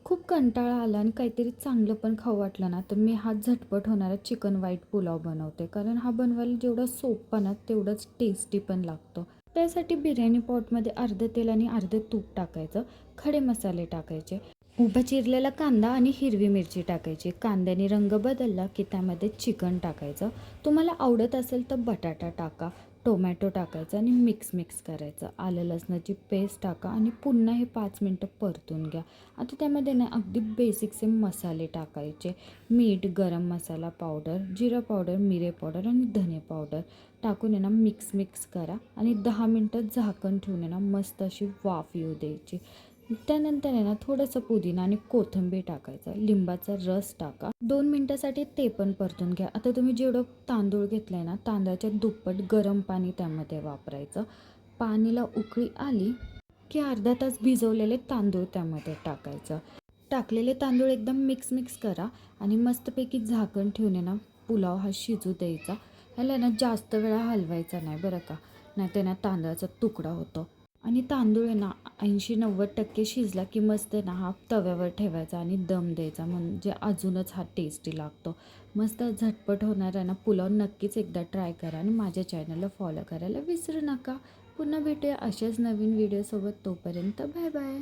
खूप कंटाळा आला आणि काहीतरी चांगलं पण खाऊ वाटलं ना, तर मी हा झटपट होणारा चिकन व्हाईट पुलाव बनवते. कारण हा बनवायला जेवढा सोपा ना, तेवढंच टेस्टी पण लागतो. त्यासाठी बिर्याणी पॉटमध्ये अर्धं तेल आणि अर्धं तूप टाकायचं. खडे मसाले टाकायचे. उभा चिरलेला कांदा आणि हिरवी मिरची टाकायची. कांद्याने रंग बदलला की त्यामध्ये चिकन टाकायचं. तुम्हाला आवडत असेल तर बटाटा टाका. टोमॅटो टाकायचं आणि मिक्स करायचं. आलं लसणाची पेस्ट टाका आणि पुन्हा हे 5 मिनटं परतून घ्या. आता त्यामध्ये ना अगदी बेसिकचे मसाले टाकायचे. मीठ, गरम मसाला पावडर, जिरा पावडर, मिरे पावडर आणि धने पावडर टाकून आहे ना मिक्स करा आणि 10 मिनटं झाकण ठेवून आहे ना मस्त अशी वाफ येऊ द्यायची. त्यानंतर आहे ना थोडंसं पुदिना आणि कोथिंबीर टाकायचं. लिंबाचा रस टाका. 2 मिनटासाठी ते पण परतून घ्या. आता तुम्ही जेवढं तांदूळ घेतलं आहे ना, तांदळाच्या दुप्पट गरम पाणी त्यामध्ये वापरायचं. पाणीला उकळी आली की अर्धा तास भिजवलेले तांदूळ त्यामध्ये टाकायचं. टाकलेले तांदूळ एकदम मिक्स करा आणि मस्तपैकी झाकण ठेवून आहे ना पुलाव हा शिजू द्यायचा. ह्याला ना जास्त वेळा हलवायचा नाही बरं का, नाही तर ना तांदळाचा तुकडा होतो. आणि तांदूळ आहे ना 80-90% शिजला की मस्त आहे ना हा तव्यावर ठेवायचा आणि दम द्यायचा, म्हणजे अजूनच हा टेस्टी लागतो. मस्त झटपट होणार आहे ना पुलाव नक्कीच एकदा ट्राय करा आणि माझ्या चॅनलला फॉलो करायला विसरू नका. पुन्हा भेटूया अशाच नवीन व्हिडिओसोबत. तोपर्यंत बाय बाय.